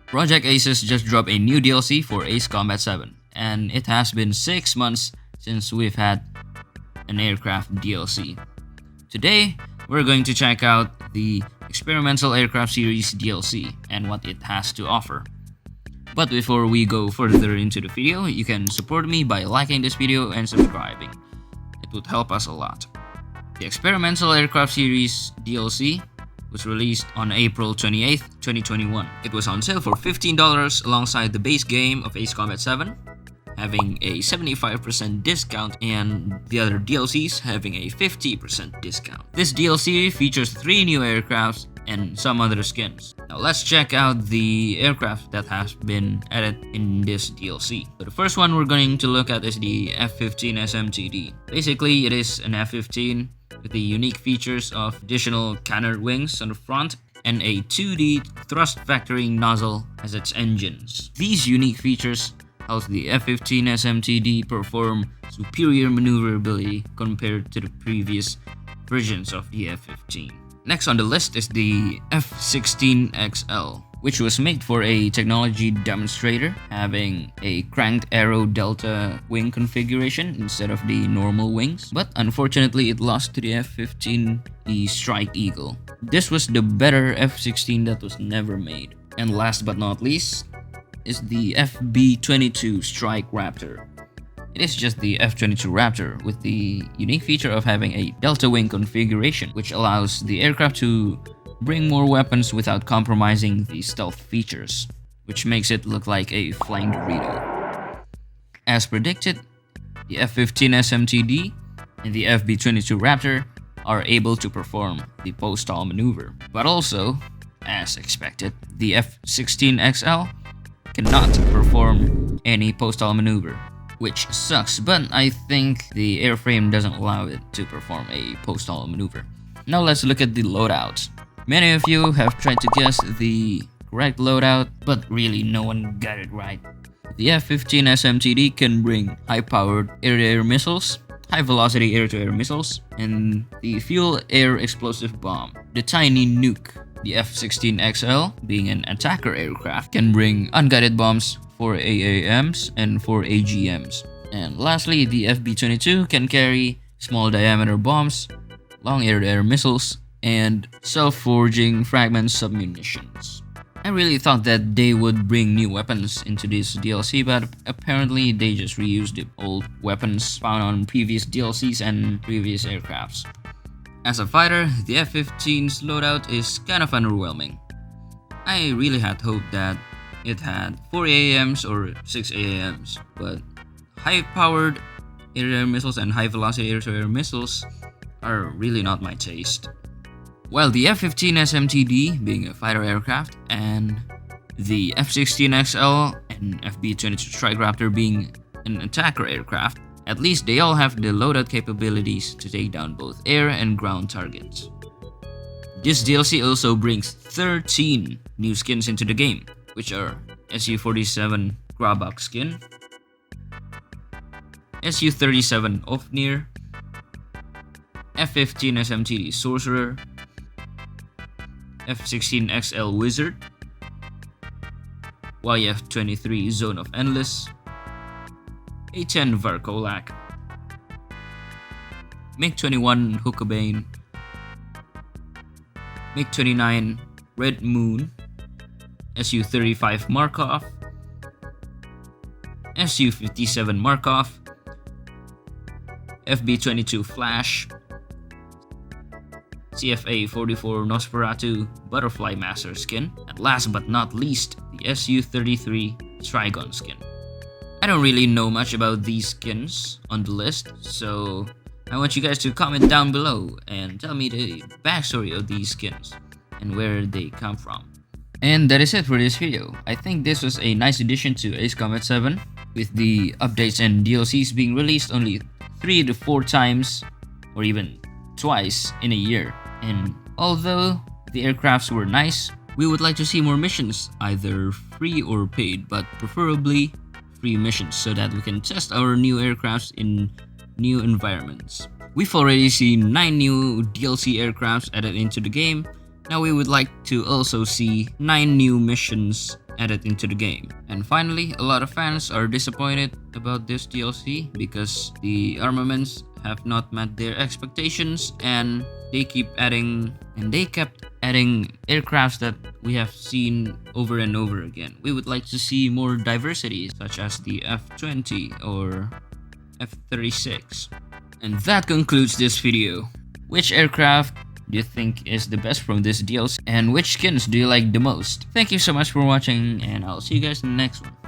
Project Aces just dropped a new DLC for Ace Combat 7, and it has been 6 months since we've had an aircraft DLC. Today, we're going to check out the Experimental Aircraft Series DLC and what it has to offer. But before we go further into the video, you can support me by liking this video and subscribing. It would help us a lot. The Experimental Aircraft Series DLC was released on April 28th, 2021. It was on sale for $15 alongside the base game of Ace Combat 7, having a 75% discount, and the other DLCs having a 50% discount. This DLC features 3 new aircrafts and some other skins. Now let's check out the aircraft that has been added in this DLC. So the first one we're going to look at is the F-15S MTD. Basically, it is an F-15 with the unique features of additional canard wings on the front and a 2D thrust vectoring nozzle as its engines. These unique features help the F-15S MTD perform superior maneuverability compared to the previous versions of the F-15. Next on the list is the F-16XL, which was made for a technology demonstrator, having a cranked arrow delta wing configuration instead of the normal wings, but unfortunately it lost to the F-15E Strike Eagle. This was the better F-16 that was never made. And last but not least is the FB-22 Strike Raptor. It is just the F-22 Raptor with the unique feature of having a delta wing configuration, which allows the aircraft to bring more weapons without compromising the stealth features, which makes it look like a flying Dorito. As predicted, the F-15S MTD and the FB-22 Raptor are able to perform the post-stall maneuver, but also, as expected, the F-16XL cannot perform any post-stall maneuver, which sucks, but I think the airframe doesn't allow it to perform a post-stall maneuver. Now let's look at the loadouts. Many of you have tried to guess the correct loadout, but really no one got it right. The F-15S MTD can bring high-powered air-to-air missiles, high-velocity air-to-air missiles, and the fuel-air explosive bomb, the tiny nuke. The F-16XL, being an attacker aircraft, can bring unguided bombs for AAMs and for AGMs. And lastly, the FB-22 can carry small diameter bombs, long air-to-air missiles, and self-forging fragment submunitions. I really thought that they would bring new weapons into this DLC, but apparently they just reused the old weapons found on previous DLCs and previous aircrafts. As a fighter, the F-15's loadout is kind of underwhelming. I really had hoped that it had 4 AAMs or 6 AAMs, but high-powered air-to-air missiles and high-velocity air-to-air missiles are really not my taste. While the F-15S MTD, being a fighter aircraft, and the F-16XL and FB-22 Strike Raptor being an attacker aircraft, at least they all have the loadout capabilities to take down both air and ground targets. This DLC also brings 13 new skins into the game, which are Su-47 Grabacr skin, Su-37 Ofnir, F-15S MTD Sorcerer, F-16XL Wizard, YF-23 Zone of Endless, A-10C Varcolac, MiG-21 Huckebein, MiG-29 Red Moon, Su-35 Markov, Su-57 Markov, FB-22 Flash, CFA-44 Nosferatu Butterfly Master skin, and last but not least, the Su-33 Strigon skin. I don't really know much about these skins on the list, so I want you guys to comment down below and tell me the backstory of these skins and where they come from. And that is it for this video. I think this was a nice addition to Ace Combat 7, with the updates and DLCs being released only 3 to 4 times or even twice in a year. And although the aircrafts were nice, we would like to see more missions, either free or paid, but preferably free missions so that we can test our new aircrafts in new environments. We've already seen 9 new DLC aircrafts added into the game. Now we would like to also see 9 new missions added into the game. And finally, a lot of fans are disappointed about this DLC because the armaments have not met their expectations, and they kept adding aircrafts that we have seen over and over again. We would like to see more diversity, such as the F-20 or F-36. And that concludes this video. Which aircraft do you think is the best from this DLC, and which skins do you like the most? Thank you so much for watching, and I'll see you guys in the next one.